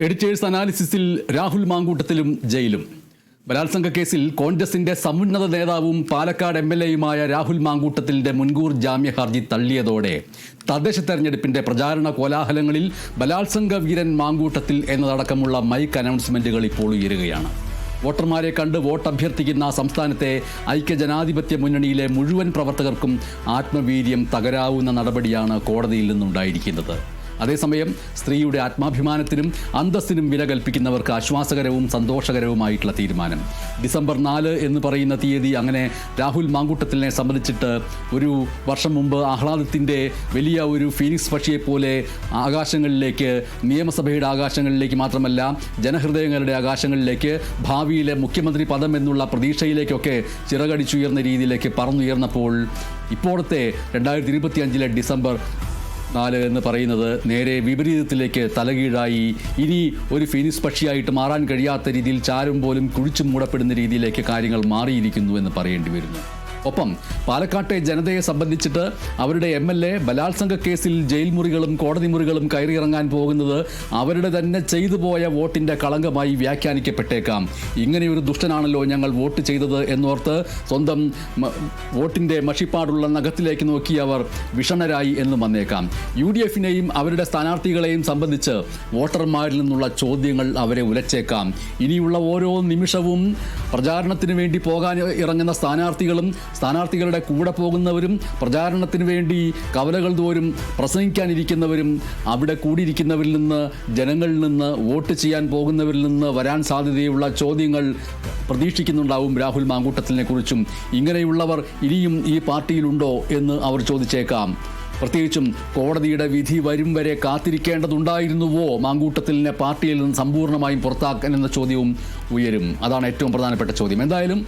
Editors അനാലിസിസിൽ Rahul മാങ്കൂട്ടത്തിലും ജയിലും. ബലാത്സംഗ കേസിൽ കോൺഗ്രസിന്റെ സമുന്നത നേതാവും പാലക്കാട് MLAയുമായ രാഹുൽ മാങ്കൂട്ടത്തിലിന്റെ മുൻകൂർ ജാമ്യ ഹർജി തള്ളിയതോടെ തദ്ദേശ തെരഞ്ഞെടുപ്പിന്റെ പ്രചാരണ കോലാഹലങ്ങളിൽ ബലാത്സംഗ വീരൻ മാങ്കൂട്ടത്തിൽ എന്നതടക്കമുള്ള മൈക്ക് അനൗൺസ്മെന്റുകൾ ഇപ്പോൾ ഉയരുകയാണ്. വോട്ടർമാരെ കണ്ട് വോട്ട് അഭ്യർത്ഥിക്കുന്ന സംസ്ഥാനത്തെ ഐക്യജനാധിപത്യ മുന്നണിയിലെ മുഴുവൻ പ്രവർത്തകർക്കും ആത്മവീര്യം തകരാവുന്ന നടപടിയാണ് കോടതിയിൽ നിന്നുണ്ടായിരിക്കുന്നത്. അതേസമയം സ്ത്രീയുടെ ആത്മാഭിമാനത്തിനും അന്തസ്സിനും വില കൽപ്പിക്കുന്നവർക്ക് ആശ്വാസകരവും സന്തോഷകരവുമായിട്ടുള്ള തീരുമാനം. ഡിസംബർ 4 എന്ന് പറയുന്ന തീയതി അങ്ങനെ രാഹുൽ മാങ്കൂട്ടത്തിലിനെ സംബന്ധിച്ചിട്ട് ഒരു വർഷം മുമ്പ് ആഹ്ലാദത്തിൻ്റെ വലിയ ഒരു ഫീനിക്സ് പക്ഷിയെപ്പോലെ ആകാശങ്ങളിലേക്ക്, നിയമസഭയുടെ ആകാശങ്ങളിലേക്ക് മാത്രമല്ല ജനഹൃദയങ്ങളുടെ ആകാശങ്ങളിലേക്ക്, ഭാവിയിലെ മുഖ്യമന്ത്രി പദം എന്നുള്ള പ്രതീക്ഷയിലേക്കൊക്കെ ചിറകടിച്ചുയർന്ന രീതിയിലേക്ക് പറന്നുയർന്നപ്പോൾ ഇപ്പോഴത്തെ 2025 ഡിസംബർ 4 എന്ന് പറയുന്നത് നേരെ വിപരീതത്തിലേക്ക് തലകീഴായി ഇനി ഒരു ഫീനിക്സ് പക്ഷിയായിട്ട് മാറാൻ കഴിയാത്ത രീതിയിൽ ചാരും പോലും കുഴിച്ചു മൂടപ്പെടുന്ന രീതിയിലേക്ക് കാര്യങ്ങൾ മാറിയിരിക്കുന്നു എന്ന് പറയേണ്ടി വരുന്നു. ഒപ്പം പാലക്കാട്ടെ ജനതയെ സംബന്ധിച്ചിട്ട് അവരുടെ MLA ബലാത്സംഗ കേസിൽ ജയിൽ മുറികളും കോടതി മുറികളും കയറിയിറങ്ങാൻ പോകുന്നത് അവരുടെ തന്നെ ചെയ്തു പോയ വോട്ടിൻ്റെ കളങ്കമായി വ്യാഖ്യാനിക്കപ്പെട്ടേക്കാം. ഇങ്ങനെയൊരു ദുഷ്ടനാണല്ലോ ഞങ്ങൾ വോട്ട് ചെയ്തത് എന്നോർത്ത് സ്വന്തം വോട്ടിൻ്റെ മഷിപ്പാടുള്ള നഖത്തിലേക്ക് നോക്കി അവർ വിഷണരായി എന്നും വന്നേക്കാം. UDFനെയും അവരുടെ സ്ഥാനാർത്ഥികളെയും സംബന്ധിച്ച് വോട്ടർമാരിൽ നിന്നുള്ള ചോദ്യങ്ങൾ അവരെ ഉലച്ചേക്കാം. ഇനിയുള്ള ഓരോ നിമിഷവും പ്രചാരണത്തിന് വേണ്ടി പോകാൻ ഇറങ്ങുന്ന സ്ഥാനാർത്ഥികളുടെ കൂടെ പോകുന്നവരും പ്രചാരണത്തിന് വേണ്ടി കവലകൾ തോറും പ്രസംഗിക്കാനിരിക്കുന്നവരും അവിടെ കൂടിയിരിക്കുന്നവരിൽ നിന്ന്, ജനങ്ങളിൽ നിന്ന്, വോട്ട് ചെയ്യാൻ പോകുന്നവരിൽ നിന്ന് വരാൻ സാധ്യതയുള്ള ചോദ്യങ്ങൾ പ്രതീക്ഷിക്കുന്നുണ്ടാവും രാഹുൽ മാങ്കൂട്ടത്തിലിനെ കുറിച്ചും. ഇങ്ങനെയുള്ളവർ ഇനിയും ഈ പാർട്ടിയിലുണ്ടോ എന്ന് അവർ ചോദിച്ചേക്കാം. പ്രത്യേകിച്ചും കോടതിയുടെ വിധി വരും വരെ കാത്തിരിക്കേണ്ടതുണ്ടായിരുന്നുവോ മാങ്കൂട്ടത്തിലിനെ പാർട്ടിയിൽ നിന്ന് സമ്പൂർണ്ണമായും പുറത്താക്കാൻ എന്ന ചോദ്യവും ഉയരും. അതാണ് ഏറ്റവും പ്രധാനപ്പെട്ട ചോദ്യം. എന്തായാലും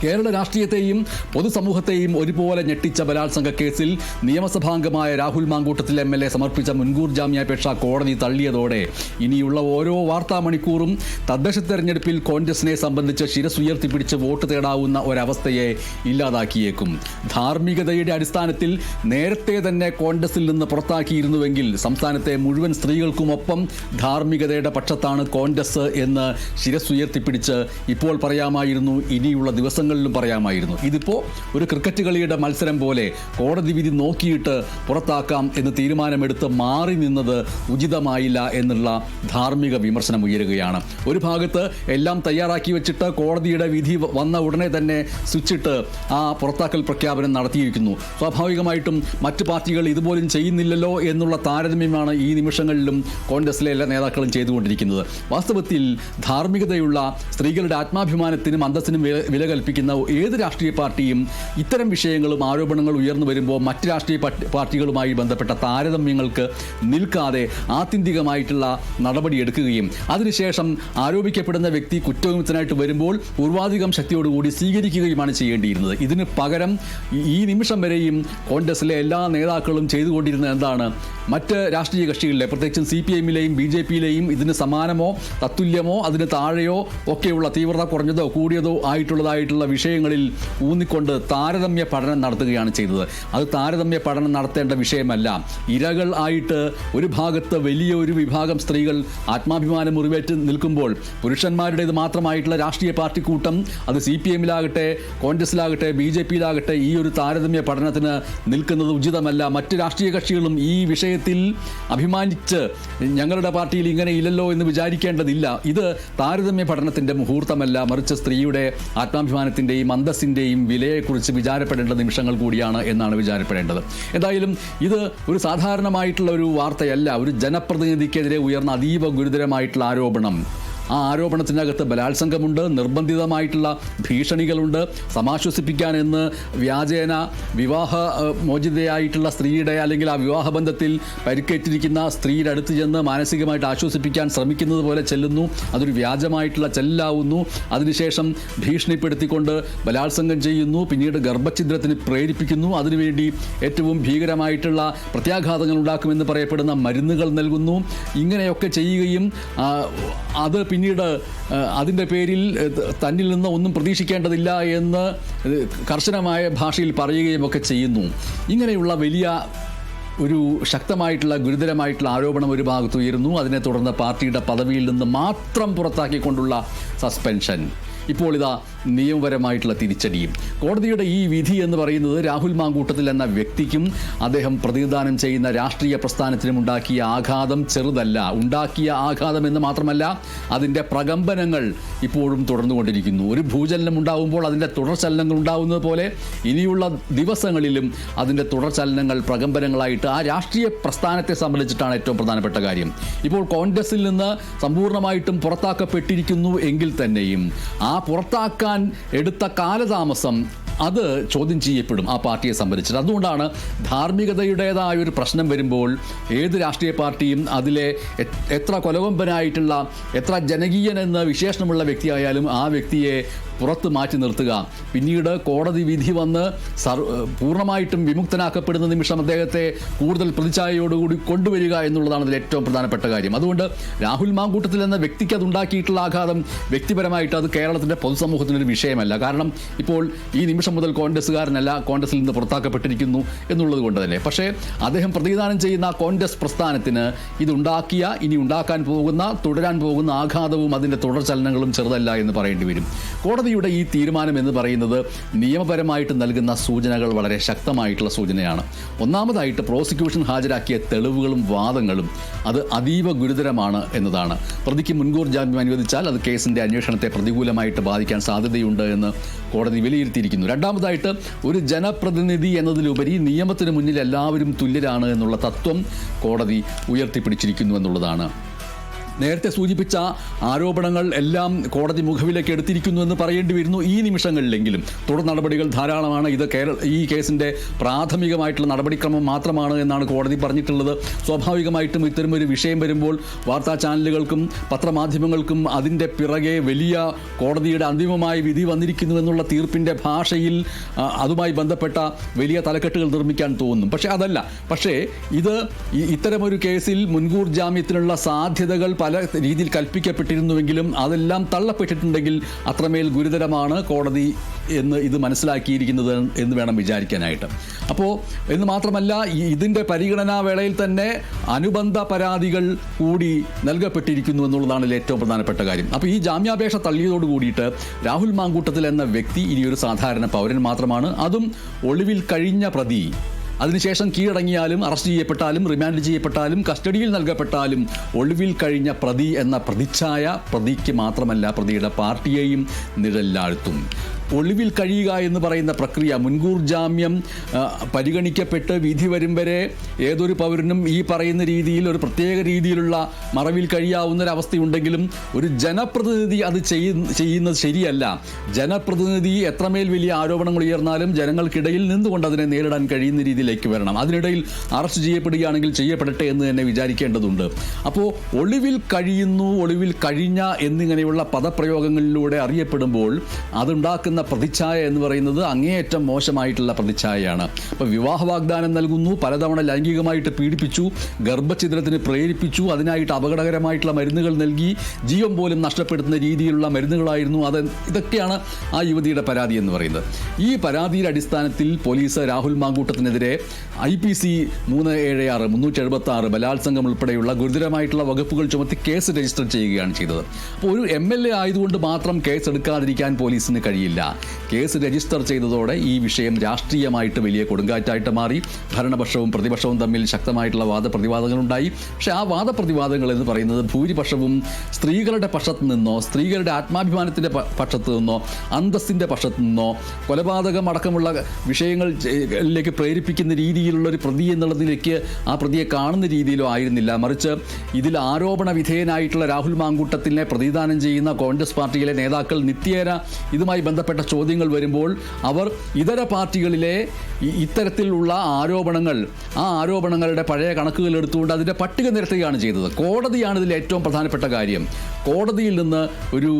കേരള രാഷ്ട്രീയത്തെയും പൊതുസമൂഹത്തെയും ഒരുപോലെ ഞെട്ടിച്ച ബലാത്സംഗ കേസിൽ നിയമസഭാംഗമായ രാഹുൽ മാങ്കൂട്ടത്തിൽ MLA സമർപ്പിച്ച മുൻകൂർ ജാമ്യാപേക്ഷ കോടതി തള്ളിയതോടെ ഇനിയുള്ള ഓരോ വാർത്താ മണിക്കൂറും തദ്ദേശ തെരഞ്ഞെടുപ്പിൽ കോൺഗ്രസിനെ സംബന്ധിച്ച് ശിരസുയർത്തിപ്പിടിച്ച് വോട്ട് തേടാവുന്ന ഒരവസ്ഥയെ ഇല്ലാതാക്കിയേക്കും. ധാർമ്മികതയുടെ അടിസ്ഥാനത്തിൽ നേരത്തെ തന്നെ കോൺഗ്രസിൽ നിന്ന് പുറത്താക്കിയിരുന്നുവെങ്കിൽ സംസ്ഥാനത്തെ മുഴുവൻ സ്ത്രീകൾക്കുമൊപ്പം ധാർമ്മികതയുടെ പക്ഷത്താണ് കോൺഗ്രസ് എന്ന് ശിരസുയർത്തിപ്പിടിച്ച് ഇപ്പോൾ പറയാമായിരുന്നു, ഇനിയുള്ള ദിവസങ്ങളിലും പറയാമായിരുന്നു. ഇതിപ്പോൾ ഒരു ക്രിക്കറ്റ് കളിയുടെ മത്സരം പോലെ കോടതി വിധി നോക്കിയിട്ട് പുറത്താക്കാം എന്ന് തീരുമാനമെടുത്ത് മാറി നിന്നത് ഉചിതമായില്ല എന്നുള്ള ധാർമ്മിക വിമർശനം ഉയരുകയാണ്. ഒരു ഭാഗത്ത് എല്ലാം തയ്യാറാക്കി വെച്ചിട്ട് കോടതിയുടെ വിധി വന്ന ഉടനെ തന്നെ സ്വിച്ചിട്ട് ആ പുറത്താക്കൽ പ്രഖ്യാപനം നടത്തിയിരിക്കുന്നു. സ്വാഭാവികമായിട്ടും മറ്റ് പാർട്ടികൾ ഇതുപോലും ചെയ്യുന്നില്ലല്ലോ എന്നുള്ള താരതമ്യമാണ് ഈ നിമിഷങ്ങളിലും കോൺഗ്രസിലെ എല്ലാ നേതാക്കളും ചെയ്തുകൊണ്ടിരിക്കുന്നത്. വാസ്തവത്തിൽ ധാർമ്മികതയുള്ള സ്ത്രീകളുടെ ആത്മാഭിമാനത്തിനും അന്തസ്സിനും വില കൽപ്പിക്കുന്ന ഏത് രാഷ്ട്രീയ പാർട്ടിയും ഇത്തരം വിഷയങ്ങളും ആരോപണങ്ങളും ഉയർന്നു വരുമ്പോൾ മറ്റ് രാഷ്ട്രീയ പാർട്ടികളുമായി ബന്ധപ്പെട്ട താരതമ്യങ്ങൾക്ക് നിൽക്കാതെ ആത്യന്തികമായിട്ടുള്ള നടപടിയെടുക്കുകയും അതിനുശേഷം ആരോപിക്കപ്പെടുന്ന വ്യക്തി കുറ്റവിമുക്തനായിട്ട് വരുമ്പോൾ പൂർവാധികം ശക്തിയോടുകൂടി സ്വീകരിക്കുകയുമാണ് ചെയ്യേണ്ടിയിരുന്നത്. ഇതിന് പകരം ഈ നിമിഷം വരെയും കോൺഗ്രസിലെ എല്ലാ നേതാക്കളും ചെയ്തുകൊണ്ടിരുന്നത് എന്താണ്? മറ്റ് രാഷ്ട്രീയ കക്ഷികളിലെ പ്രത്യേകിച്ചും CPMലെയും BJPയിലെയും ഇതിന് സമാനമോ തത്തുല്യമോ അതിന് താഴെയോ ഒക്കെയുള്ള തീവ്രത കുറഞ്ഞതോ കൂടിയതോ ആയിട്ടുള്ള വിഷയങ്ങളിൽ ഊന്നിക്കൊണ്ട് താരതമ്യ പഠനം നടത്തുകയാണ് ചെയ്തത്. അത് താരതമ്യ പഠനം നടത്തേണ്ട വിഷയമല്ല. ഇരകൾ ആയിട്ട് ഒരു ഭാഗത്ത് വലിയ ഒരു വിഭാഗം സ്ത്രീകൾ ആത്മാഭിമാനം മുറിവേറ്റ് നിൽക്കുമ്പോൾ പുരുഷന്മാരുടേത് മാത്രമായിട്ടുള്ള രാഷ്ട്രീയ പാർട്ടി കൂട്ടം അത് CPMലാകട്ടെ കോൺഗ്രസിലാകട്ടെ BJPയിലാകട്ടെ ഈ ഒരു താരതമ്യ പഠനത്തിന് നിൽക്കുന്നത് ഉചിതമല്ല. മറ്റ് രാഷ്ട്രീയ കക്ഷികളും ഈ വിഷയത്തിൽ അഭിമാനിച്ച് ഞങ്ങളുടെ പാർട്ടിയിൽ ഇങ്ങനെ ഇല്ലല്ലോ എന്ന് വിചാരിക്കേണ്ടതില്ല. ഇത് താരതമ്യ പഠനത്തിൻ്റെ മുഹൂർത്തമല്ല, മറിച്ച് സ്ത്രീയുടെ ആത്മാഭിമാനത്തിൻ്റെയും അന്തസ്സിൻ്റെയും വിലയെക്കുറിച്ച് വിചാരപ്പെടേണ്ട നിമിഷങ്ങൾ കൂടിയാണ് എന്നാണ് വിചാരപ്പെടേണ്ടത്. എന്തായാലും ഇത് ഒരു സാധാരണമായിട്ടുള്ള ഒരു വാർത്തയല്ല. ഒരു ജനപ്രതിനിധിക്കെതിരെ ഉയർന്ന അതീവ ഗുരുതരമായിട്ടുള്ള ആരോപണം. ആ ആരോപണത്തിനകത്ത് ബലാത്സംഗമുണ്ട്, നിർബന്ധിതമായിട്ടുള്ള ഭീഷണികളുണ്ട്, സമാശ്വസിപ്പിക്കാനെന്ന് വ്യാജേന വിവാഹ മോചിതയായിട്ടുള്ള സ്ത്രീയുടെ അല്ലെങ്കിൽ ആ വിവാഹബന്ധത്തിൽ പരിക്കേറ്റിരിക്കുന്ന സ്ത്രീയുടെ അടുത്ത് ചെന്ന് മാനസികമായിട്ട് ആശ്വസിപ്പിക്കാൻ ശ്രമിക്കുന്നത് പോലെ ചെല്ലുന്നു. അതൊരു വ്യാജമായിട്ടുള്ള ചെല്ലാവുന്നു. അതിനുശേഷം ഭീഷണിപ്പെടുത്തിക്കൊണ്ട് ബലാത്സംഗം ചെയ്യുന്നു, പിന്നീട് ഗർഭഛിദ്രത്തിന് പ്രേരിപ്പിക്കുന്നു, അതിനുവേണ്ടി ഏറ്റവും ഭീകരമായിട്ടുള്ള പ്രത്യാഘാതങ്ങൾ ഉണ്ടാക്കുമെന്ന് പറയപ്പെടുന്ന മരുന്നുകൾ നൽകുന്നു. ഇങ്ങനെയൊക്കെ ചെയ്യുകയും അത് പിന്നീട് അതിൻ്റെ പേരിൽ തന്നിൽ നിന്ന് ഒന്നും പ്രതീക്ഷിക്കേണ്ടതില്ല എന്ന് കർശനമായ ഭാഷയിൽ പറയുകയും ഒക്കെ ചെയ്യുന്നു. ഇങ്ങനെയുള്ള വലിയ ഒരു ശക്തമായിട്ടുള്ള ഗുരുതരമായിട്ടുള്ള ആരോപണം ഒരു ഭാഗത്ത് ഉയരുന്നു. അതിനെ തുടർന്ന് പാർട്ടിയുടെ പദവിയിൽ നിന്ന് മാത്രം പുറത്താക്കിക്കൊണ്ടുള്ള സസ്പെൻഷൻ. ഇപ്പോൾ ഇതാ നിയമപരമായിട്ടുള്ള തിരിച്ചടിയും. കോടതിയുടെ ഈ വിധി എന്ന് പറയുന്നത് രാഹുൽ മാങ്കൂട്ടത്തിൽ എന്ന വ്യക്തിക്കും അദ്ദേഹം പ്രതിനിധാനം ചെയ്യുന്ന രാഷ്ട്രീയ പ്രസ്ഥാനത്തിനും ഉണ്ടാക്കിയ ആഘാതം ചെറുതല്ല. ഉണ്ടാക്കിയ ആഘാതം എന്ന് മാത്രമല്ല, അതിൻ്റെ പ്രകമ്പനങ്ങൾ ഇപ്പോഴും തുടർന്നുകൊണ്ടിരിക്കുന്നു. ഒരു ഭൂചലനം ഉണ്ടാകുമ്പോൾ അതിൻ്റെ തുടർചലനങ്ങൾ ഉണ്ടാകുന്നത് പോലെ ഇനിയുള്ള ദിവസങ്ങളിലും അതിൻ്റെ തുടർചലനങ്ങൾ പ്രകമ്പനങ്ങളായിട്ട് ആ രാഷ്ട്രീയ പ്രസ്ഥാനത്തെ സംബന്ധിച്ചിട്ടാണ് ഏറ്റവും പ്രധാനപ്പെട്ട കാര്യം. ഇപ്പോൾ കോൺഗ്രസിൽ നിന്ന് സമ്പൂർണ്ണമായിട്ടും പുറത്താക്കപ്പെട്ടിരിക്കുന്നു എങ്കിൽ തന്നെയും ആ പുറത്താക്കാൻ എടുത്ത കാലതാമസം അത് ചോദ്യം ചെയ്യപ്പെടും ആ പാർട്ടിയെ സംബന്ധിച്ചിട്ട്. അതുകൊണ്ടാണ് ധാർമ്മികതയുടേതായ ഒരു പ്രശ്നം വരുമ്പോൾ ഏത് രാഷ്ട്രീയ പാർട്ടിയും അതിലെ എത്ര കൊലകൊമ്പനായിട്ടുള്ള എത്ര ജനകീയനെന്ന് വിശേഷണമുള്ള വ്യക്തിയായാലും ആ വ്യക്തിയെ പുറത്ത് മാറ്റി നിർത്തുക, പിന്നീട് കോടതി വിധി വന്ന് പൂർണ്ണമായിട്ടും വിമുക്തനാക്കപ്പെടുന്ന നിമിഷം അദ്ദേഹത്തെ കൂടുതൽ പ്രതിച്ഛായയോടുകൂടി കൊണ്ടുവരിക എന്നുള്ളതാണ് അതിൽ ഏറ്റവും പ്രധാനപ്പെട്ട കാര്യം. അതുകൊണ്ട് രാഹുൽ മാങ്കൂട്ടത്തിൽ എന്ന വ്യക്തിക്ക് അതുണ്ടാക്കിയിട്ടുള്ള ആഘാതം വ്യക്തിപരമായിട്ട് അത് കേരളത്തിൻ്റെ പൊതുസമൂഹത്തിനൊരു വിഷയമല്ല. കാരണം ഇപ്പോൾ ഈ നിമിഷം മുതൽ കോൺഗ്രസ്സുകാരനല്ല, കോൺഗ്രസിൽ നിന്ന് പുറത്താക്കപ്പെട്ടിരിക്കുന്നു എന്നുള്ളത് കൊണ്ട് തന്നെ. പക്ഷേ അദ്ദേഹം പ്രതിനിധാനം ചെയ്യുന്ന കോൺഗ്രസ് പ്രസ്ഥാനത്തിന് ഇതുണ്ടാക്കിയ, ഇനി ഉണ്ടാക്കാൻ പോകുന്ന, തുടരാൻ പോകുന്ന ആഘാതവും അതിൻ്റെ തുടർചലനങ്ങളും ചെറുതല്ല എന്ന് പറയേണ്ടി വരും. കോടതിയുടെ ഈ തീരുമാനം എന്ന് പറയുന്നത് നിയമപരമായിട്ട് നൽകുന്ന സൂചനകൾ വളരെ ശക്തമായിട്ടുള്ള സൂചനയാണ്. ഒന്നാമതായിട്ട് പ്രോസിക്യൂഷൻ ഹാജരാക്കിയ തെളിവുകളും വാദങ്ങളും അത് അതീവ ഗുരുതരമാണ് എന്നതാണ്. പ്രതിക്ക് മുൻകൂർ ജാമ്യം അനുവദിച്ചാൽ അത് കേസിൻ്റെ അന്വേഷണത്തെ പ്രതികൂലമായിട്ട് ബാധിക്കാൻ സാധ്യതയുണ്ട് എന്ന് കോടതി വിലയിരുത്തിയിരിക്കുന്നു. രണ്ടാമതായിട്ട് ഒരു ജനപ്രതിനിധി എന്നതിലുപരി നിയമത്തിന് മുന്നിൽ എല്ലാവരും തുല്യരാണ് എന്നുള്ള തത്വം കോടതി ഉയർത്തിപ്പിടിച്ചിരിക്കുന്നു എന്നുള്ളതാണ്. നേരത്തെ സൂചിപ്പിച്ച ആരോപണങ്ങൾ എല്ലാം കോടതി മുഖവിലേക്ക് എടുത്തിരിക്കുന്നു എന്ന് പറയേണ്ടി വരുന്നു ഈ നിമിഷങ്ങളിലെങ്കിലും. തുടർ നടപടികൾ ധാരാളമാണ്. ഇത് ഈ കേസിൻ്റെ പ്രാഥമികമായിട്ടുള്ള നടപടിക്രമം മാത്രമാണ് എന്നാണ് കോടതി പറഞ്ഞിട്ടുള്ളത്. സ്വാഭാവികമായിട്ടും ഇത്തരമൊരു വിഷയം വരുമ്പോൾ വാർത്താ ചാനലുകൾക്കും പത്രമാധ്യമങ്ങൾക്കും അതിൻ്റെ പിറകെ വലിയ കോടതിയുടെ അന്തിമമായ വിധി വന്നിരിക്കുന്നു എന്നുള്ള തീർപ്പിൻ്റെ ഭാഷയിൽ അതുമായി ബന്ധപ്പെട്ട വലിയ തലക്കെട്ടുകൾ നിർമ്മിക്കാൻ തോന്നും. പക്ഷേ അതല്ല. പക്ഷേ ഇത് ഇത്തരമൊരു കേസിൽ മുൻകൂർ ജാമ്യത്തിനുള്ള സാധ്യതകൾ പല രീതിയിൽ കൽപ്പിക്കപ്പെട്ടിരുന്നുവെങ്കിലും അതെല്ലാം തള്ളപ്പെട്ടിട്ടുണ്ടെങ്കിൽ അത്രമേൽ ഗുരുതരമാണ് കോടതി എന്ന് ഇത് മനസ്സിലാക്കിയിരിക്കുന്നത് എന്ന് വേണം വിചാരിക്കാനായിട്ട്. അപ്പോൾ എന്ന് മാത്രമല്ല, ഇതിൻ്റെ പരിഗണനാ വേളയിൽ തന്നെ അനുബന്ധ പരാതികൾ കൂടി നൽകപ്പെട്ടിരിക്കുന്നു എന്നുള്ളതാണ് ഏറ്റവും പ്രധാനപ്പെട്ട കാര്യം. അപ്പോൾ ഈ ജാമ്യാപേക്ഷ തള്ളിയതോട് കൂടിയിട്ട് രാഹുൽ മാങ്കൂട്ടത്തിൽ എന്ന വ്യക്തി ഇനിയൊരു സാധാരണ പൗരൻ മാത്രമാണ്. അതും ഒളിവിൽ കഴിഞ്ഞ പ്രതി. അതിനുശേഷം കീഴടങ്ങിയാലും അറസ്റ്റ് ചെയ്യപ്പെട്ടാലും റിമാൻഡ് ചെയ്യപ്പെട്ടാലും കസ്റ്റഡിയിൽ നൽകപ്പെട്ടാലും ഒളിവിൽ കഴിഞ്ഞ പ്രതി എന്ന പ്രതിച്ഛായ പ്രതിക്ക് മാത്രമല്ല പ്രതിയുടെ പാർട്ടിയെയും നിഴലിലാഴ്ത്തും. ഒളിവിൽ കഴിയുക എന്ന് പറയുന്ന പ്രക്രിയ, മുൻകൂർ ജാമ്യം പരിഗണിക്കപ്പെട്ട് വിധി വരും വരെ ഏതൊരു പൗരനും ഈ പറയുന്ന രീതിയിൽ ഒരു പ്രത്യേക രീതിയിലുള്ള മറവിൽ കഴിയാവുന്നൊരവസ്ഥയുണ്ടെങ്കിലും ഒരു ജനപ്രതിനിധി അത് ചെയ്യുന്നത് ശരിയല്ല. ജനപ്രതിനിധി എത്രമേൽ വലിയ ആരോപണങ്ങൾ ഉയർന്നാലും ജനങ്ങൾക്കിടയിൽ നിന്നുകൊണ്ട് അതിനെ നേരിടാൻ കഴിയുന്ന രീതിയിലേക്ക് വരണം. അതിനിടയിൽ അറസ്റ്റ് ചെയ്യപ്പെടുകയാണെങ്കിൽ ചെയ്യപ്പെടട്ടെ എന്ന് തന്നെ വിചാരിക്കേണ്ടതുണ്ട്. അപ്പോൾ ഒളിവിൽ കഴിയുന്നു, ഒളിവിൽ കഴിഞ്ഞ എന്നിങ്ങനെയുള്ള പദപ്രയോഗങ്ങളിലൂടെ അറിയപ്പെടുമ്പോൾ അതുണ്ടാക്കുന്ന പ്രതിച്ഛായ എന്ന് പറയുന്നത് അങ്ങേയറ്റം മോശമായിട്ടുള്ള പ്രതിച്ഛായയാണ്. അപ്പോൾ വിവാഹ വാഗ്ദാനം നൽകുന്നു, പലതവണ ലൈംഗികമായിട്ട് പീഡിപ്പിച്ചു, ഗർഭഛിദ്രത്തിന് പ്രേരിപ്പിച്ചു, അതിനായിട്ട് അപകടകരമായിട്ടുള്ള മരുന്നുകൾ നൽകി, ജീവൻ പോലും നഷ്ടപ്പെടുത്തുന്ന രീതിയിലുള്ള മരുന്നുകളായിരുന്നു അത്. ഇതൊക്കെയാണ് ആ യുവതിയുടെ പരാതി എന്ന് പറയുന്നത്. ഈ പരാതിയുടെ അടിസ്ഥാനത്തിൽ പോലീസ് രാഹുൽ മാങ്കൂട്ടത്തിനെതിരെ IPC 376 376 ബലാത്സംഗം ഉൾപ്പെടെയുള്ള ഗുരുതരമായിട്ടുള്ള വകുപ്പുകൾ ചുമത്തി കേസ് രജിസ്റ്റർ ചെയ്യുകയാണ് ചെയ്തത്. അപ്പോൾ ഒരു MLA ആയതുകൊണ്ട് മാത്രം കേസ് എടുക്കാതിരിക്കാൻ പോലീസിന് കഴിയില്ല. കേസ് രജിസ്റ്റർ ചെയ്തതോടെ ഈ വിഷയം രാഷ്ട്രീയമായിട്ട് വലിയ കൊടുങ്കാറ്റായിട്ട് മാറി. ഭരണപക്ഷവും പ്രതിപക്ഷവും തമ്മിൽ ശക്തമായിട്ടുള്ള വാദപ്രതിവാദങ്ങളുണ്ടായി. പക്ഷേ ആ വാദപ്രതിവാദങ്ങൾ എന്ന് പറയുന്നത് ഭൂരിപക്ഷവും സ്ത്രീകളുടെ പക്ഷത്തു നിന്നോ, സ്ത്രീകളുടെ ആത്മാഭിമാനത്തിൻ്റെ പക്ഷത്തു നിന്നോ, അന്തസ്സിൻ്റെ പക്ഷത്തു നിന്നോ, കൊലപാതകം അടക്കമുള്ള വിഷയങ്ങളിലേക്ക് പ്രേരിപ്പിക്കുന്ന രീതിയിലുള്ള ഒരു പ്രതി എന്നുള്ളതിലേക്ക് ആ പ്രതിയെ കാണുന്ന രീതിയിലോ ആയിരുന്നില്ല. മറിച്ച് ഇതിൽ ആരോപണ വിധേയനായിട്ടുള്ള രാഹുൽ മാങ്കൂട്ടത്തിനെ പ്രതിദാനം ചെയ്യുന്ന കോൺഗ്രസ് പാർട്ടിയിലെ നേതാക്കൾ നിത്യേന ഇതുമായി ബന്ധപ്പെട്ട ചോദ്യങ്ങൾ വരുമ്പോൾ അവർ ഇതര പാർട്ടികളിലെ ഇത്തരത്തിലുള്ള ആരോപണങ്ങൾ, ആ ആരോപണങ്ങളുടെ പഴയ കണക്കുകൾ എടുത്തുകൊണ്ട് അതിൻ്റെ പട്ടിക നിരത്തുകയാണ് ചെയ്തത്. കോടതിയാണ് ഇതിൽ ഏറ്റവും പ്രധാനപ്പെട്ട കാര്യം. കോടതിയിൽ നിന്ന് ഒരു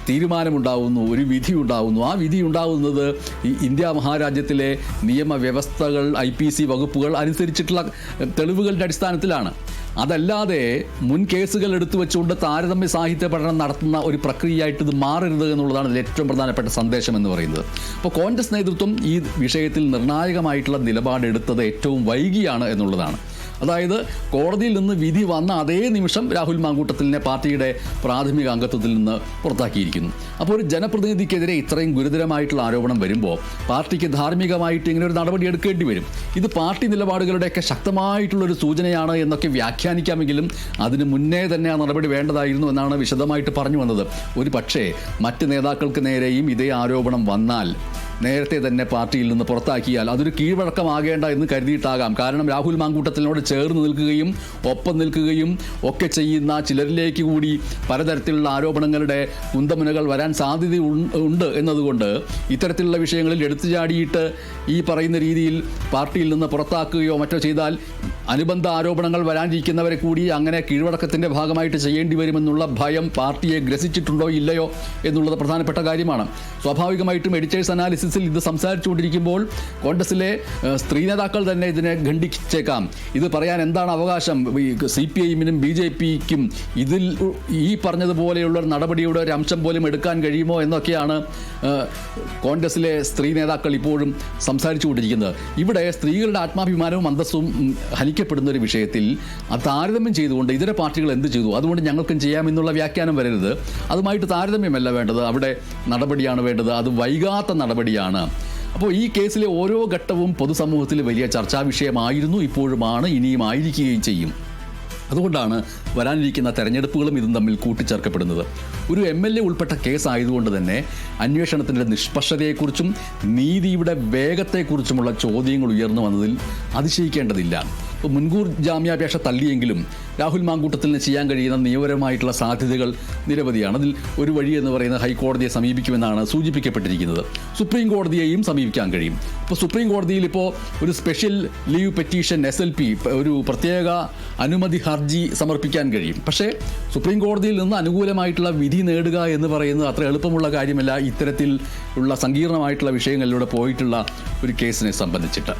തീരുമാനമുണ്ടാവുന്നു, ഒരു വിധി ഉണ്ടാവുന്നു. ആ വിധി ഉണ്ടാവുന്നത് ഈ ഇന്ത്യ മഹാരാജ്യത്തിലെ നിയമവ്യവസ്ഥകൾ, IPC വകുപ്പുകൾ അനുസരിച്ചിട്ടുള്ള തെളിവുകളുടെ അടിസ്ഥാനത്തിലാണ്. അതല്ലാതെ മുൻ കേസുകൾ എടുത്തു വെച്ചുകൊണ്ട് താരതമ്യ സാഹിത്യ പഠനം നടത്തുന്ന ഒരു പ്രക്രിയയായിട്ട് ഇത് മാറരുത് എന്നുള്ളതാണ് ഇതിൽ ഏറ്റവും പ്രധാനപ്പെട്ട സന്ദേശം എന്ന് പറയുന്നത്. അപ്പോൾ കോൺഗ്രസ് നേതൃത്വം ഈ വിഷയത്തിൽ നിർണായകമായിട്ടുള്ള നിലപാടെടുത്തത് ഏറ്റവും വൈകിയാണ് എന്നുള്ളതാണ്. അതായത് കോടതിയിൽ നിന്ന് വിധി വന്ന അതേ നിമിഷം രാഹുൽ മാങ്കൂട്ടത്തിലിനെ പാർട്ടിയുടെ പ്രാഥമിക അംഗത്വത്തിൽ നിന്ന് പുറത്താക്കിയിരിക്കുന്നു. അപ്പോൾ ഒരു ജനപ്രതിനിധിക്കെതിരെ ഇത്രയും ഗുരുതരമായിട്ടുള്ള ആരോപണം വരുമ്പോൾ പാർട്ടിക്ക് ധാർമ്മികമായിട്ട് ഇങ്ങനെ ഒരു നടപടി എടുക്കേണ്ടി വരും. ഇത് പാർട്ടി നിലപാടുകളുടെയൊക്കെ ശക്തമായിട്ടുള്ളൊരു സൂചനയാണ് എന്നൊക്കെ വ്യാഖ്യാനിക്കാമെങ്കിലും അതിന് മുന്നേ തന്നെ ആ നടപടി വേണ്ടതായിരുന്നു എന്നാണ് വിശദമായിട്ട് പറഞ്ഞു വന്നത്. ഒരു പക്ഷേ മറ്റ് നേതാക്കൾക്ക് നേരെയും ഇതേ ആരോപണം വന്നാൽ നേരത്തെ തന്നെ പാർട്ടിയിൽ നിന്ന് പുറത്താക്കിയാൽ അതൊരു കീഴ്വഴക്കമാകേണ്ട എന്ന് കരുതിയിട്ടാകാം. കാരണം രാഹുൽ മാങ്കൂട്ടത്തിനോട് ചേർന്ന് നിൽക്കുകയും ഒപ്പം നിൽക്കുകയും ഒക്കെ ചെയ്യുന്ന ചിലരിലേക്ക് കൂടി പലതരത്തിലുള്ള ആരോപണങ്ങളുടെ കുന്തമുനകൾ വരാൻ സാധ്യതയുണ്ട് എന്നതുകൊണ്ട് ഇത്തരത്തിലുള്ള വിഷയങ്ങളിൽ എടുത്തുചാടിയിട്ട് ഈ പറയുന്ന രീതിയിൽ പാർട്ടിയിൽ നിന്ന് പുറത്താക്കുകയോ മറ്റോ ചെയ്താൽ അനുബന്ധ ആരോപണങ്ങൾ വരാനിരിക്കുന്നവരെ കൂടി അങ്ങനെ കീഴ്വഴക്കത്തിൻ്റെ ഭാഗമായിട്ട് ചെയ്യേണ്ടി വരുമെന്നുള്ള ഭയം പാർട്ടിയെ ഗ്രസിച്ചിട്ടുണ്ടോ ഇല്ലയോ എന്നുള്ളത് പ്രധാനപ്പെട്ട കാര്യമാണ്. സ്വാഭാവികമായിട്ടും എഡിറ്റേഴ്സ് അനാലിസിസിൽ ഇത് സംസാരിച്ചുകൊണ്ടിരിക്കുമ്പോൾ കോൺഗ്രസിലെ സ്ത്രീ നേതാക്കൾ തന്നെ ഇതിനെ ഖണ്ഡിച്ചേക്കാം. ഇത് പറയാൻ എന്താണ് അവകാശം CPIഎമ്മിനും BJPക്കും ഇതിൽ ഈ പറഞ്ഞതുപോലെയുള്ള നടപടിയുടെ ഒരു അംശം പോലും എടുക്കാൻ കഴിയുമോ എന്നൊക്കെയാണ് കോൺഗ്രസിലെ സ്ത്രീ നേതാക്കൾ ഇപ്പോഴും സംസാരിച്ചുകൊണ്ടിരിക്കുന്നത്. ഇവിടെ സ്ത്രീകളുടെ ആത്മാഭിമാനവും അന്തസ്സും ഹനിക്കപ്പെടുന്ന ഒരു വിഷയത്തിൽ അത് താരതമ്യം ചെയ്തുകൊണ്ട് ഇതര പാർട്ടികൾ എന്ത് ചെയ്തു അതുകൊണ്ട് ഞങ്ങൾക്കും ചെയ്യാമെന്നുള്ള വ്യാഖ്യാനം വരരുത്. അതുമായിട്ട് താരതമ്യമല്ല വേണ്ടത്, അവിടെ നടപടിയാണ് വേണ്ടത്. അത് വൈകാത്ത നടപടിയാണ്. അപ്പോൾ ഈ കേസിലെ ഓരോ ഘട്ടവും പൊതുസമൂഹത്തിൽ വലിയ ചർച്ചാ വിഷയമായിരുന്നു, ഇപ്പോഴുമാണ്, ഇനിയും ആയിരിക്കുകയും ചെയ്യും. അതുകൊണ്ടാണ് വരാനിരിക്കുന്ന തെരഞ്ഞെടുപ്പുകളും ഇതും തമ്മിൽ കൂട്ടിച്ചേർക്കപ്പെടുന്നത്. ഒരു MLA ഉൾപ്പെട്ട കേസായതുകൊണ്ട് തന്നെ അന്വേഷണത്തിൻ്റെ നിഷ്പക്ഷതയെക്കുറിച്ചും നീതിയുടെ വേഗത്തെക്കുറിച്ചുമുള്ള ചോദ്യങ്ങൾ ഉയർന്നു വന്നതിൽ അതിശയിക്കേണ്ടതില്ല. ഇപ്പോൾ മുൻകൂർ ജാമ്യാപേക്ഷ തള്ളിയെങ്കിലും രാഹുൽ മാങ്കൂട്ടത്തിന് ചെയ്യാൻ കഴിയുന്ന നിയമപരമായിട്ടുള്ള സാധ്യതകൾ നിരവധിയാണ്. അതിൽ ഒരു വഴി എന്ന് പറയുന്നത് ഹൈക്കോടതിയെ സമീപിക്കുമെന്നാണ് സൂചിപ്പിക്കപ്പെട്ടിരിക്കുന്നത്. സുപ്രീം കോടതിയെയും സമീപിക്കാൻ കഴിയും. ഇപ്പോൾ സുപ്രീം കോടതിയിൽ ഇപ്പോൾ ഒരു സ്പെഷ്യൽ ലീവ് പെറ്റീഷൻ SLP ഒരു പ്രത്യേക അനുമതി ഹർജി സമർപ്പിക്കാൻ കഴിയും. പക്ഷേ സുപ്രീം കോടതിയിൽ നിന്ന് അനുകൂലമായിട്ടുള്ള വിധി നേടുക എന്ന് പറയുന്നത് അത്ര എളുപ്പമുള്ള കാര്യമല്ല ഇത്തരത്തിൽ ഉള്ള സങ്കീർണമായിട്ടുള്ള വിഷയങ്ങളിലൂടെ പോയിട്ടുള്ള ഒരു കേസിനെ സംബന്ധിച്ചിട്ട്.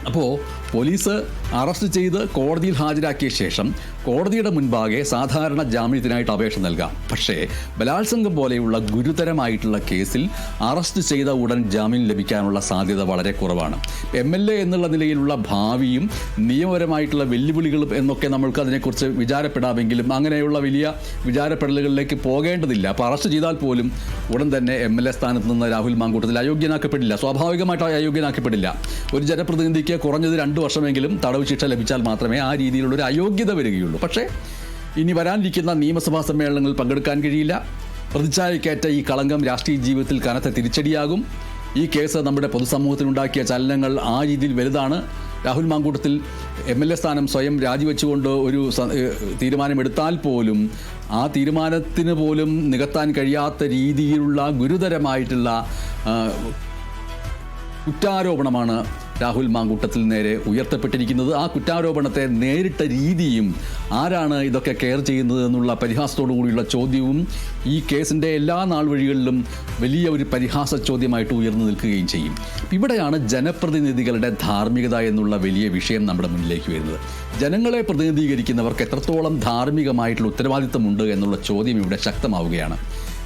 അപ്പോൾ പോലീസ് അറസ്റ്റ് ചെയ്ത് കോടതിയിൽ ഹാജരാക്കിയ ശേഷം കോടതിയുടെ മുൻപാകെ സാധാരണ ജാമ്യത്തിനായിട്ട് അപേക്ഷ നൽകാം. പക്ഷേ ബലാത്സംഗം പോലെയുള്ള ഗുരുതരമായിട്ടുള്ള കേസിൽ അറസ്റ്റ് ചെയ്ത ഉടൻ ജാമ്യം ലഭിക്കാനുള്ള സാധ്യത വളരെ കുറവാണ്. MLA എന്നുള്ള നിലയിലുള്ള ഭാവിയും നിയമപരമായിട്ടുള്ള വെല്ലുവിളികളും എന്നൊക്കെ നമ്മൾക്ക് അതിനെക്കുറിച്ച് വിചാരപ്പെടാമെങ്കിലും അങ്ങനെയുള്ള വലിയ വിചാരപ്പെടലുകളിലേക്ക് പോകേണ്ടതില്ല. അപ്പോൾ അറസ്റ്റ് ചെയ്താൽ പോലും ഉടൻ തന്നെ MLA സ്ഥാനത്ത് നിന്ന് രാഹുൽ മാങ്കൂട്ടത്തിൽ അയോഗ്യനാക്കപ്പെടില്ല, സ്വാഭാവികമായിട്ട് അയോഗ്യനാക്കപ്പെടില്ല. ഒരു ജനപ്രതിനിധിക്ക് കുറഞ്ഞത് 2 വർഷമെങ്കിലും തടവ് ശിക്ഷ ലഭിച്ചാൽ മാത്രമേ ആ രീതിയിലുള്ളൊരു അയോഗ്യത വരികയുള്ളൂ. പക്ഷേ ഇനി വരാനിരിക്കുന്ന നിയമസഭാ സമ്മേളനങ്ങളിൽ പങ്കെടുക്കാൻ കഴിയില്ല. പ്രതിച്ഛായക്കേറ്റ ഈ കളങ്കം രാഷ്ട്രീയ ജീവിതത്തിൽ കനത്ത തിരിച്ചടിയാകും. ഈ കേസ് നമ്മുടെ പൊതുസമൂഹത്തിലുണ്ടാക്കിയ ചലനങ്ങൾ ആ രീതിയിൽ വലുതാണ്. രാഹുൽ മാങ്കൂട്ടത്തിൽ MLA സ്ഥാനം സ്വയം രാജിവെച്ചുകൊണ്ട് ഒരു തീരുമാനമെടുത്താൽ പോലും ആ തീരുമാനത്തിന് പോലും നികത്താൻ കഴിയാത്ത രീതിയിലുള്ള ഗുരുതരമായിട്ടുള്ള കുറ്റാരോപണമാണ് രാഹുൽ മാങ്കൂട്ടത്തിൽ നേരെ ഉയർത്തപ്പെട്ടിരിക്കുന്നത്. ആ കുറ്റാരോപണത്തെ നേരിട്ട രീതിയും ആരാണ് ഇതൊക്കെ കെയർ ചെയ്യുന്നത് എന്നുള്ള പരിഹാസത്തോടു കൂടിയുള്ള ചോദ്യവും ഈ കേസിൻ്റെ എല്ലാ നാൾ വഴികളിലും വലിയ ഒരു പരിഹാസ ചോദ്യമായിട്ട് ഉയർന്നു നിൽക്കുകയും ചെയ്യും. ഇവിടെയാണ് ജനപ്രതിനിധികളുടെ ധാർമ്മികത എന്നുള്ള വലിയ വിഷയം നമ്മുടെ മുന്നിലേക്ക് വരുന്നത്. ജനങ്ങളെ പ്രതിനിധീകരിക്കുന്നവർക്ക് എത്രത്തോളം ധാർമ്മികമായിട്ടുള്ള ഉത്തരവാദിത്തമുണ്ട് എന്നുള്ള ചോദ്യം ഇവിടെ ശക്തമാവുകയാണ്.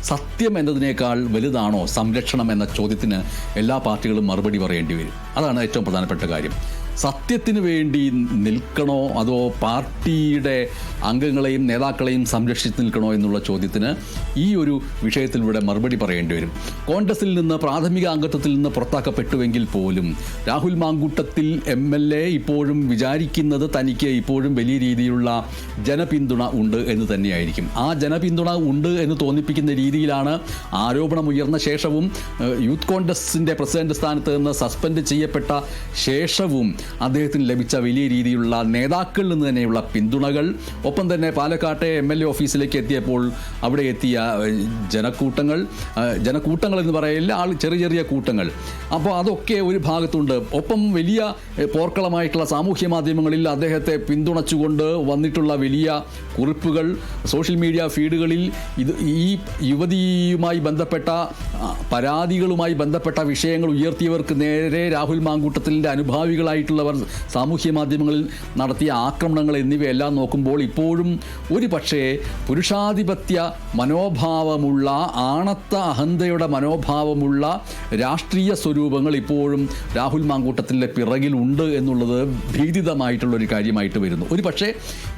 സത്യം എന്നതിനേക്കാൾ വലുതാണോ സംരക്ഷണം എന്ന ചോദ്യത്തിന് എല്ലാ പാർട്ടികളും മറുപടി പറയേണ്ടി വരും. അതാണ് ഏറ്റവും പ്രധാനപ്പെട്ട കാര്യം. സത്യത്തിന് വേണ്ടി നിൽക്കണോ അതോ പാർട്ടിയുടെ അംഗങ്ങളെയും നേതാക്കളെയും സംരക്ഷിച്ച് നിൽക്കണോ എന്നുള്ള ചോദ്യത്തിന് ഈ ഒരു വിഷയത്തിലൂടെ മറുപടി പറയേണ്ടി വരും. കോൺഗ്രസിൽ നിന്ന് പ്രാഥമിക അംഗത്വത്തിൽ നിന്ന് പുറത്താക്കപ്പെട്ടുവെങ്കിൽ പോലും രാഹുൽ മാങ്കൂട്ടത്തിൽ MLA ഇപ്പോഴും വിചാരിക്കുന്നത് തനിക്ക് ഇപ്പോഴും വലിയ രീതിയിലുള്ള ജനപിന്തുണ ഉണ്ട് എന്ന് തന്നെയായിരിക്കും. ആ ജനപിന്തുണ ഉണ്ട് എന്ന് തോന്നിപ്പിക്കുന്ന രീതിയിലാണ് ആരോപണം ഉയർന്ന ശേഷവും യൂത്ത് കോൺഗ്രസിൻ്റെ പ്രസിഡന്റ് സ്ഥാനത്ത് നിന്ന് സസ്പെൻഡ് ചെയ്യപ്പെട്ട ശേഷവും അദ്ദേഹത്തിന് ലഭിച്ച വലിയ രീതിയിലുള്ള നേതാക്കളിൽ നിന്ന് തന്നെയുള്ള പിന്തുണകൾ, ഒപ്പം തന്നെ പാലക്കാട്ടെ MLA ഓഫീസിലേക്ക് എത്തിയപ്പോൾ അവിടെ എത്തിയ ജനക്കൂട്ടങ്ങൾ എന്ന് പറയില്ല, ചെറിയ ചെറിയ കൂട്ടങ്ങൾ. അപ്പോൾ അതൊക്കെ ഒരു ഭാഗത്തുണ്ട്. ഒപ്പം വലിയ പോർക്കളമായിട്ടുള്ള സാമൂഹ്യ മാധ്യമങ്ങളിൽ അദ്ദേഹത്തെ പിന്തുണച്ചുകൊണ്ട് വന്നിട്ടുള്ള വലിയ കുറിപ്പുകൾ, സോഷ്യൽ മീഡിയ ഫീഡുകളിൽ ഈ യുവതിയുമായി ബന്ധപ്പെട്ട പരാതികളുമായി ബന്ധപ്പെട്ട വിഷയങ്ങൾ ഉയർത്തിയവർക്ക് നേരെ രാഹുൽ മാങ്കൂട്ടത്തിൻ്റെ അനുഭാവികളായിട്ടുള്ള മറ്റുള്ളവർ സാമൂഹ്യ മാധ്യമങ്ങളിൽ നടത്തിയ ആക്രമണങ്ങൾ എന്നിവയെല്ലാം നോക്കുമ്പോൾ ഇപ്പോഴും ഒരു പക്ഷേ പുരുഷാധിപത്യ മനോഭാവമുള്ള ആണത്ത അഹന്തയുടെ മനോഭാവമുള്ള രാഷ്ട്രീയ സ്വരൂപങ്ങൾ ഇപ്പോഴും രാഹുൽ മാങ്കൂട്ടത്തിൻ്റെ പിറകിലുണ്ട് എന്നുള്ളത് ഭീതിതമായിട്ടുള്ളൊരു കാര്യമായിട്ട് വരുന്നു. ഒരു പക്ഷേ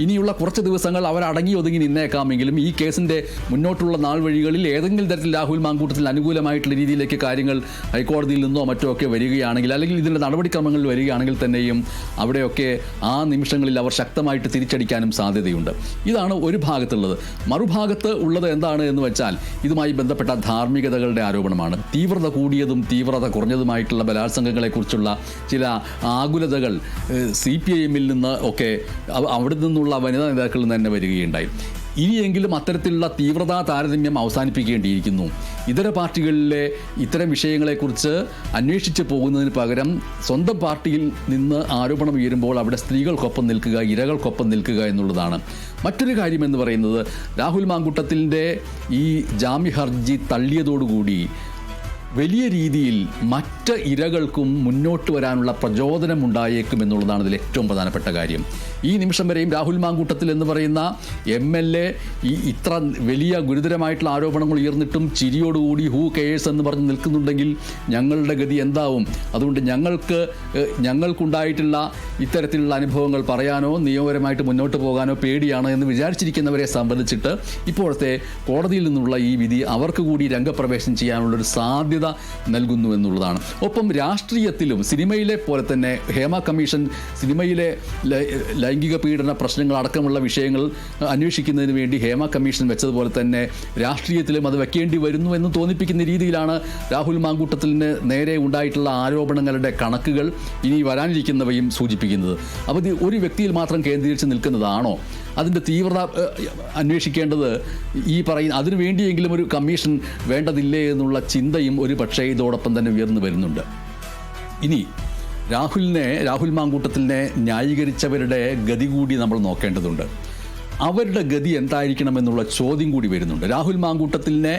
ഇനിയുള്ള കുറച്ച് ദിവസങ്ങൾ അവർ അടങ്ങി ഒതുങ്ങി നിന്നേക്കാമെങ്കിലും ഈ കേസിൻ്റെ മുന്നോട്ടുള്ള നാൾ വഴികളിൽ ഏതെങ്കിലും തരത്തിൽ രാഹുൽ മാങ്കൂട്ടത്തിൽ അനുകൂലമായിട്ടുള്ള രീതിയിലേക്ക് കാര്യങ്ങൾ ഹൈക്കോടതിയിൽ നിന്നോ മറ്റോ ഒക്കെ വരികയാണെങ്കിൽ, അല്ലെങ്കിൽ ഇതിൻ്റെ നടപടിക്രമങ്ങളിൽ വരികയാണെങ്കിൽ തന്നെയും അവിടെയൊക്കെ ആ നിമിഷങ്ങളിൽ അവർ ശക്തമായിട്ട് തിരിച്ചടിക്കാനും സാധ്യതയുണ്ട്. ഇതാണ് ഒരു ഭാഗത്തുള്ളത്. മറുഭാഗത്ത് ഉള്ളത് എന്താണ് എന്ന് വെച്ചാൽ ഇതുമായി ബന്ധപ്പെട്ട ധാർമ്മികതകളുടെ ആരോപണമാണ്. തീവ്രത കൂടിയതും തീവ്രത കുറഞ്ഞതുമായിട്ടുള്ള ബലാത്സംഗങ്ങളെക്കുറിച്ചുള്ള ചില ആകുലതകൾ CPIM-ൽ നിന്ന് ഒക്കെ അവിടെ നിന്നുള്ള വനിതാ നേതാക്കളിൽ നിന്ന് തന്നെ വരികയുണ്ടായി. ഇനിയെങ്കിലും അത്തരത്തിലുള്ള തീവ്രതാ താരതമ്യം അവസാനിപ്പിക്കേണ്ടിയിരിക്കുന്നു. ഇതര പാർട്ടികളിലെ ഇത്തരം വിഷയങ്ങളെക്കുറിച്ച് അന്വേഷിച്ച് പോകുന്നതിന് പകരം സ്വന്തം പാർട്ടിയിൽ നിന്ന് ആരോപണം ഉയരുമ്പോൾ അവിടെ സ്ത്രീകൾക്കൊപ്പം നിൽക്കുക, ഇരകൾക്കൊപ്പം നിൽക്കുക എന്നുള്ളതാണ്. മറ്റൊരു കാര്യമെന്ന് പറയുന്നത് രാഹുൽ മാങ്കൂട്ടത്തിൻ്റെ ഈ ജാമ്യ ഹർജി തള്ളിയതോടുകൂടി വലിയ രീതിയിൽ മറ്റ് ഇരകൾക്കും മുന്നോട്ട് വരാനുള്ള പ്രചോദനം ഉണ്ടായേക്കും എന്നുള്ളതാണ് ഇതിൽ ഏറ്റവും പ്രധാനപ്പെട്ട കാര്യം. ഈ നിമിഷം വരെയും രാഹുൽ മാങ്കൂട്ടത്തിൽ എന്ന് പറയുന്ന MLA ഇത്ര വലിയ ഗുരുതരമായിട്ടുള്ള ആരോപണങ്ങൾ ഉയർന്നിട്ടും ചിരിയോടുകൂടി ഹൂ കെയേഴ്സ് എന്ന് പറഞ്ഞ് നിൽക്കുന്നുണ്ടെങ്കിൽ ഞങ്ങളുടെ ഗതി എന്താവും, അതുകൊണ്ട് ഞങ്ങൾക്കുണ്ടായിട്ടുള്ള ഇത്തരത്തിലുള്ള അനുഭവങ്ങൾ പറയാനോ നിയമപരമായിട്ട് മുന്നോട്ട് പോകാനോ പേടിയാണോ എന്ന് വിചാരിച്ചിരിക്കുന്നവരെ സംബന്ധിച്ചിട്ട് ഇപ്പോഴത്തെ കോടതിയിൽ നിന്നുള്ള ഈ വിധി അവർക്ക് കൂടി രംഗപ്രവേശനം ചെയ്യാനുള്ളൊരു സാധ്യത നൽകുന്നു എന്നുള്ളതാണ്. ഒപ്പം രാഷ്ട്രീയത്തിലും സിനിമയിലെ പോലെ തന്നെ ഹേമ കമ്മീഷൻ സിനിമയിലെ ലൈംഗിക പീഡന പ്രശ്നങ്ങൾ അടക്കമുള്ള വിഷയങ്ങൾ അന്വേഷിക്കുന്നതിന് വേണ്ടി ഹേമ കമ്മീഷൻ വെച്ചതുപോലെ തന്നെ രാഷ്ട്രീയത്തിലും അത് വെക്കേണ്ടി വരുന്നു എന്ന് തോന്നിപ്പിക്കുന്ന രീതിയിലാണ് രാഹുൽ മാങ്കൂട്ടത്തിന് നേരെ ഉണ്ടായിട്ടുള്ള ആരോപണങ്ങളുടെ കണക്കുകൾ ഇനി വരാനിരിക്കുന്നവയും സൂചിപ്പിക്കുന്നത്. അപ്പോൾ ഇത് ഒരു വ്യക്തിയിൽ മാത്രം കേന്ദ്രീകരിച്ച് നിൽക്കുന്നതാണോ? അതിൻ്റെ തീവ്രത അന്വേഷിക്കേണ്ടത് ഈ പറയുന്ന അതിനു വേണ്ടിയെങ്കിലും ഒരു കമ്മീഷൻ വേണ്ടതില്ലേ എന്നുള്ള ചിന്തയും ഒരു പക്ഷേ ഇതോടൊപ്പം തന്നെ ഉയർന്നു വരുന്നുണ്ട്. ഇനി രാഹുൽ മാങ്കൂട്ടത്തിനെ ന്യായീകരിച്ചവരുടെ ഗതി കൂടി നമ്മൾ നോക്കേണ്ടതുണ്ട്. അവരുടെ ഗതി എന്തായിരിക്കണമെന്നുള്ള ചോദ്യം കൂടി വരുന്നുണ്ട്. രാഹുൽ മാങ്കൂട്ടത്തിനെ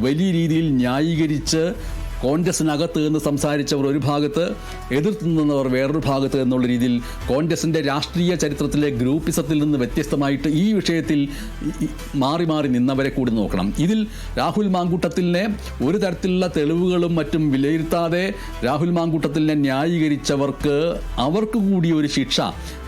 വലിയ രീതിയിൽ ന്യായീകരിച്ച് കോൺഗ്രസിനകത്ത് നിന്ന് സംസാരിച്ചവർ ഒരു ഭാഗത്ത്, എതിർത്ത് നിന്നവർ വേറൊരു ഭാഗത്ത് എന്നുള്ള രീതിയിൽ കോൺഗ്രസിൻ്റെ രാഷ്ട്രീയ ചരിത്രത്തിലെ ഗ്രൂപ്പിസത്തിൽ നിന്ന് വ്യത്യസ്തമായിട്ട് ഈ വിഷയത്തിൽ മാറി മാറി നിന്നവരെ കൂടി നോക്കണം. ഇതിൽ രാഹുൽ മാങ്കൂട്ടത്തിനെ ഒരു തരത്തിലുള്ള തെളിവുകളും മറ്റും വിലയിരുത്താതെ രാഹുൽ മാങ്കൂട്ടത്തിനെ ന്യായീകരിച്ചവർക്ക് അവർക്ക് കൂടി ഒരു ശിക്ഷ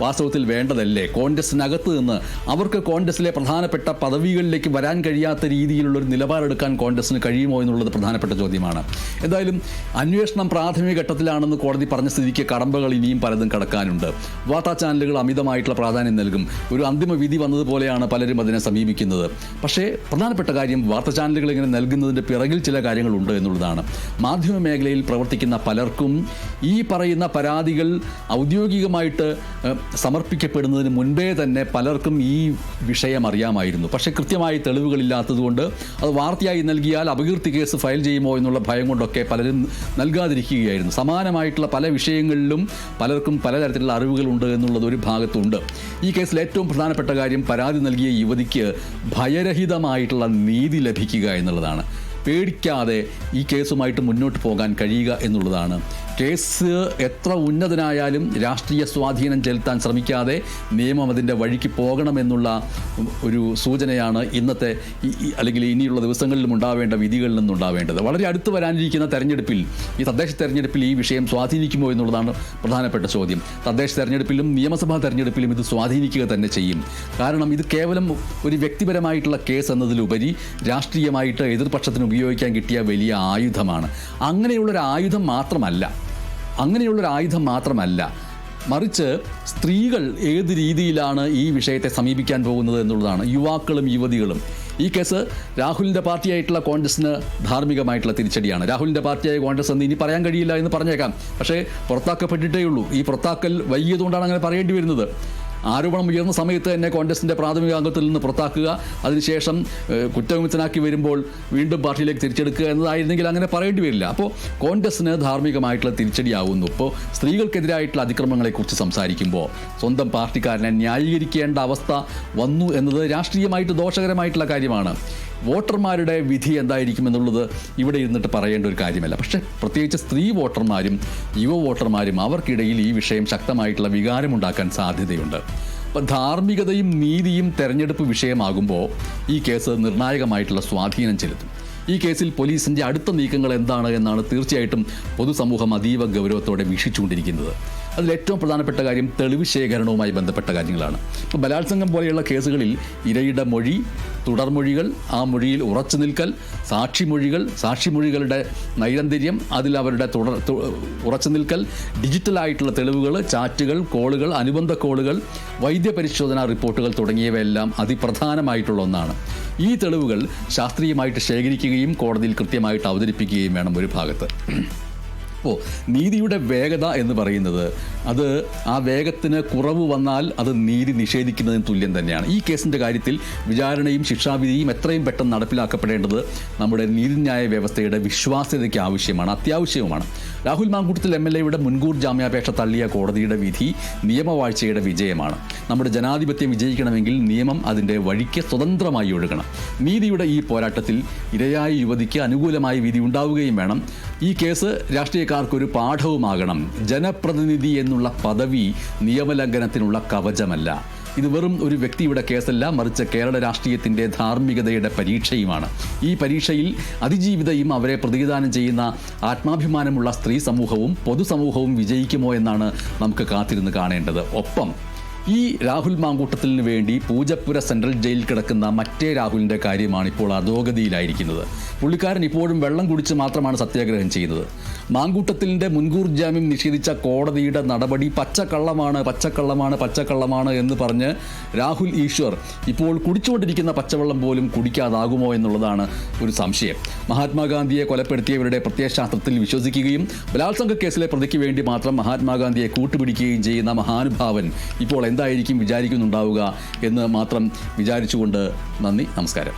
വാസ്തവത്തിൽ വേണ്ടതല്ലേ? കോൺഗ്രസിനകത്ത് നിന്ന് അവർക്ക് കോൺഗ്രസിലെ പ്രധാനപ്പെട്ട പദവികളിലേക്ക് വരാൻ കഴിയാത്ത രീതിയിലുള്ളൊരു നിലപാടെടുക്കാൻ കോൺഗ്രസിന് കഴിയുമോ എന്നുള്ളത് പ്രധാനപ്പെട്ട ചോദ്യമാണ്. എന്തായാലും അന്വേഷണം പ്രാഥമിക ഘട്ടത്തിലാണെന്ന് കോടതി പറഞ്ഞ സ്ഥിതിക്ക് കടമ്പകൾ ഇനിയും പലതും കടക്കാനുണ്ട്. വാർത്താ ചാനലുകൾ അമിതമായിട്ടുള്ള പ്രാധാന്യം നൽകും. ഒരു അന്തിമ വിധി വന്നതുപോലെയാണ് പലരും അതിനെ സമീപിക്കുന്നത്. പക്ഷേ പ്രധാനപ്പെട്ട കാര്യം വാർത്താ ചാനലുകൾ ഇങ്ങനെ നൽകുന്നതിൻ്റെ പിറകിൽ ചില കാര്യങ്ങളുണ്ട് എന്നുള്ളതാണ്. മാധ്യമ മേഖലയിൽ പ്രവർത്തിക്കുന്ന പലർക്കും ഈ പറയുന്ന പരാതികൾ ഔദ്യോഗികമായിട്ട് സമർപ്പിക്കപ്പെടുന്നതിന് മുൻപേ തന്നെ പലർക്കും ഈ വിഷയം അറിയാമായിരുന്നു. പക്ഷേ കൃത്യമായി തെളിവുകളില്ലാത്തതുകൊണ്ട് അത് വാർത്തയായി നൽകിയാൽ അപകീർത്തി കേസ് ഫയൽ ചെയ്യുമോ എന്നുള്ള ഭയം കൊണ്ടൊക്കെ പലരും നൽകാതിരിക്കുകയായിരുന്നു. സമാനമായിട്ടുള്ള പല വിഷയങ്ങളിലും പലർക്കും പലതരത്തിലുള്ള അറിവുകളുണ്ട് എന്നുള്ളത് ഒരു ഭാഗത്തുണ്ട്. ഈ കേസിൽ ഏറ്റവും പ്രധാനപ്പെട്ട കാര്യം പരാതി നൽകിയ യുവതിക്ക് ഭയരഹിതമായിട്ടുള്ള നീതി ലഭിക്കുക എന്നുള്ളതാണ്. പേടിക്കാതെ ഈ കേസുമായിട്ട് മുന്നോട്ട് പോകാൻ കഴിയുക എന്നുള്ളതാണ്. കേസ് എത്ര ഉന്നതനായാലും രാഷ്ട്രീയ സ്വാധീനം ചെലുത്താൻ ശ്രമിക്കാതെ നിയമം അതിൻ്റെ വഴിക്ക് പോകണമെന്നുള്ള ഒരു സൂചനയാണ് ഇന്നത്തെ അല്ലെങ്കിൽ ഇനിയുള്ള ദിവസങ്ങളിലും ഉണ്ടാവേണ്ട വിധികളിൽ നിന്നുണ്ടാവേണ്ടത്. വളരെ അടുത്ത് വരാനിരിക്കുന്ന തെരഞ്ഞെടുപ്പിൽ, ഈ തദ്ദേശ തെരഞ്ഞെടുപ്പിൽ ഈ വിഷയം സ്വാധീനിക്കുമോ എന്നുള്ളതാണ് പ്രധാനപ്പെട്ട ചോദ്യം. തദ്ദേശ തെരഞ്ഞെടുപ്പിലും നിയമസഭാ തെരഞ്ഞെടുപ്പിലും ഇത് സ്വാധീനിക്കുക തന്നെ ചെയ്യും. കാരണം ഇത് കേവലം ഒരു വ്യക്തിപരമായിട്ടുള്ള കേസ് എന്നതിലുപരി രാഷ്ട്രീയമായിട്ട് എതിർപക്ഷത്തിന് ഉപയോഗിക്കാൻ കിട്ടിയ വലിയ ആയുധമാണ്. അങ്ങനെയുള്ളൊരു ആയുധം മാത്രമല്ല, മറിച്ച് സ്ത്രീകൾ ഏത് രീതിയിലാണ് ഈ വിഷയത്തെ സമീപിക്കാൻ പോകുന്നത് എന്നുള്ളതാണ്. യുവാക്കളും യുവതികളും. ഈ കേസ് രാഹുലിൻ്റെ പാർട്ടിയായിട്ടുള്ള കോൺഗ്രസിന് ധാർമ്മികമായിട്ടുള്ള തിരിച്ചടിയാണ്. രാഹുലിൻ്റെ പാർട്ടിയായ കോൺഗ്രസ് എന്ന് ഇനി പറയാൻ കഴിയില്ല എന്ന് പറഞ്ഞേക്കാം. പക്ഷേ പുറത്താക്കപ്പെട്ടിട്ടേ ഉള്ളൂ. ഈ പുറത്താക്കൽ വൈകിയതുകൊണ്ടാണ് അങ്ങനെ പറയേണ്ടി വരുന്നത്. ആരോപണം ഉയർന്ന സമയത്ത് തന്നെ കോൺഗ്രസിൻ്റെ പ്രാഥമിക അംഗത്തിൽ നിന്ന് പുറത്താക്കുക, അതിനുശേഷം കുറ്റവിമുക്തനാക്കി വരുമ്പോൾ വീണ്ടും പാർട്ടിയിലേക്ക് തിരിച്ചെടുക്കുക എന്നതായിരുന്നെങ്കിൽ അങ്ങനെ പറയേണ്ടി വരില്ല. അപ്പോൾ കോൺഗ്രസിന് ധാർമ്മികമായിട്ടുള്ള തിരിച്ചടിയാവുന്നു. ഇപ്പോൾ സ്ത്രീകൾക്കെതിരായിട്ടുള്ള അതിക്രമങ്ങളെക്കുറിച്ച് സംസാരിക്കുമ്പോൾ സ്വന്തം പാർട്ടിക്കാരനെ ന്യായീകരിക്കേണ്ട അവസ്ഥ വന്നു എന്നത് രാഷ്ട്രീയമായിട്ട് ദോഷകരമായിട്ടുള്ള കാര്യമാണ്. വോട്ടർമാരുടെ വിധി എന്തായിരിക്കുമെന്നുള്ളത് ഇവിടെ ഇരുന്നിട്ട് പറയേണ്ട ഒരു കാര്യമല്ല. പക്ഷേ പ്രത്യേകിച്ച് സ്ത്രീ വോട്ടർമാരും യുവ വോട്ടർമാരും അവർക്കിടയിൽ ഈ വിഷയം ശക്തമായിട്ടുള്ള വികാരമുണ്ടാക്കാൻ സാധ്യതയുണ്ട്. അപ്പം ധാർമ്മികതയും നീതിയും തെരഞ്ഞെടുപ്പ് വിഷയമാകുമ്പോൾ ഈ കേസ് നിർണായകമായിട്ടുള്ള സ്വാധീനം ചെലുത്തും. ഈ കേസിൽ പോലീസിൻ്റെ അടുത്ത നീക്കങ്ങൾ എന്താണ് എന്നാണ് തീർച്ചയായിട്ടും പൊതുസമൂഹം അതീവ ഗൗരവത്തോടെ വീക്ഷിച്ചുകൊണ്ടിരിക്കുന്നത്. അതിലേറ്റവും പ്രധാനപ്പെട്ട കാര്യം തെളിവ് ശേഖരണവുമായി ബന്ധപ്പെട്ട കാര്യങ്ങളാണ്. ഇപ്പോൾ ബലാത്സംഗം പോലെയുള്ള കേസുകളിൽ ഇരയുടെ മൊഴി, തുടർമൊഴികൾ, ആ മൊഴിയിൽ ഉറച്ചു നിൽക്കൽ, സാക്ഷിമൊഴികളുടെ നൈരന്തര്യം, അതിൽ അവരുടെ ഉറച്ചു നിൽക്കൽ, ഡിജിറ്റലായിട്ടുള്ള തെളിവുകൾ, ചാറ്റുകൾ, കോളുകൾ, അനുബന്ധ കോളുകൾ, വൈദ്യപരിശോധനാ റിപ്പോർട്ടുകൾ തുടങ്ങിയവയെല്ലാം അതിപ്രധാനമായിട്ടുള്ള ഒന്നാണ്. ഈ തെളിവുകൾ ശാസ്ത്രീയമായിട്ട് ശേഖരിക്കുകയും കോടതിയിൽ കൃത്യമായിട്ട് അവതരിപ്പിക്കുകയും വേണം ഒരു ഭാഗത്ത്. അപ്പോൾ നീതിയുടെ വേഗത എന്ന് പറയുന്നത് അത് ആ വേഗത്തിന് കുറവ് വന്നാൽ അത് നീതി നിഷേധിക്കുന്നതിന് തുല്യം തന്നെയാണ്. ഈ കേസിൻ്റെ കാര്യത്തിൽ വിചാരണയും ശിക്ഷാവിധിയും എത്രയും പെട്ടെന്ന് നടപ്പിലാക്കപ്പെടേണ്ടത് നമ്മുടെ നീതിന്യായ വ്യവസ്ഥയുടെ വിശ്വാസ്യതയ്ക്ക് ആവശ്യമാണ്, അത്യാവശ്യവുമാണ്. രാഹുൽ മാങ്കൂട്ടത്തിൽ MLAയുടെ മുൻകൂർ ജാമ്യാപേക്ഷ തള്ളിയ കോടതിയുടെ വിധി നിയമവാഴ്ചയുടെ വിജയമാണ്. നമ്മുടെ ജനാധിപത്യം വിജയിക്കണമെങ്കിൽ നിയമം അതിൻ്റെ വഴിക്ക് സ്വതന്ത്രമായി ഒഴുകണം. നീതിയുടെ ഈ പോരാട്ടത്തിൽ ഇരയായ യുവതിക്ക് അനുകൂലമായ വിധി ഉണ്ടാവുകയും വേണം. ഈ കേസ് രാഷ്ട്രീയക്കാർക്കൊരു പാഠവുമാകണം. ജനപ്രതിനിധി എന്നുള്ള പദവി നിയമലംഘനത്തിനുള്ള കവചമല്ല. ഇത് വെറും ഒരു വ്യക്തിയുടെ കേസല്ല, മറിച്ച് കേരള രാഷ്ട്രീയത്തിൻ്റെ ധാർമ്മികതയുടെ പരീക്ഷയുമാണ്. ഈ പരീക്ഷയിൽ അതിജീവിതയും അവരെ പ്രതിനിധാനം ചെയ്യുന്ന ആത്മാഭിമാനമുള്ള സ്ത്രീ സമൂഹവും പൊതുസമൂഹവും വിജയിക്കുമോ എന്നാണ് നമുക്ക് കാത്തിരുന്ന് കാണേണ്ടത്. ഒപ്പം ഈ രാഹുൽ മാങ്കൂട്ടത്തിന് വേണ്ടി പൂജപ്പുര സെൻട്രൽ ജയിലിൽ കിടക്കുന്ന മറ്റേ രാഹുലിൻ്റെ കാര്യമാണ് ഇപ്പോൾ അധോഗതിയിലായിരിക്കുന്നത്. പുള്ളിക്കാരൻ ഇപ്പോഴും വെള്ളം കുടിച്ച് മാത്രമാണ് സത്യാഗ്രഹം ചെയ്യുന്നത്. മാങ്കൂട്ടത്തിൻ്റെ മുൻകൂർ ജാമ്യം നിഷേധിച്ച കോടതിയുടെ നടപടി പച്ചക്കള്ളമാണ് എന്ന് പറഞ്ഞ് രാഹുൽ ഈശ്വർ ഇപ്പോൾ കുടിച്ചുകൊണ്ടിരിക്കുന്ന പച്ചവെള്ളം പോലും കുടിക്കാതാകുമോ എന്നുള്ളതാണ് ഒരു സംശയം. മഹാത്മാഗാന്ധിയെ കൊലപ്പെടുത്തിയവരുടെ പ്രത്യയശാസ്ത്രത്തിൽ വിശ്വസിക്കുകയും ബലാത്സംഗ കേസിലെ പ്രതിക്ക് വേണ്ടി മാത്രം മഹാത്മാഗാന്ധിയെ കൂട്ടുപിടിക്കുകയും ചെയ്യുന്ന മഹാനുഭാവൻ ഇപ്പോൾ എന്തായിരിക്കും വിചാരിക്കുന്നുണ്ടാവുക എന്ന് മാത്രം വിചാരിച്ചുകൊണ്ട് നന്ദി, നമസ്കാരം.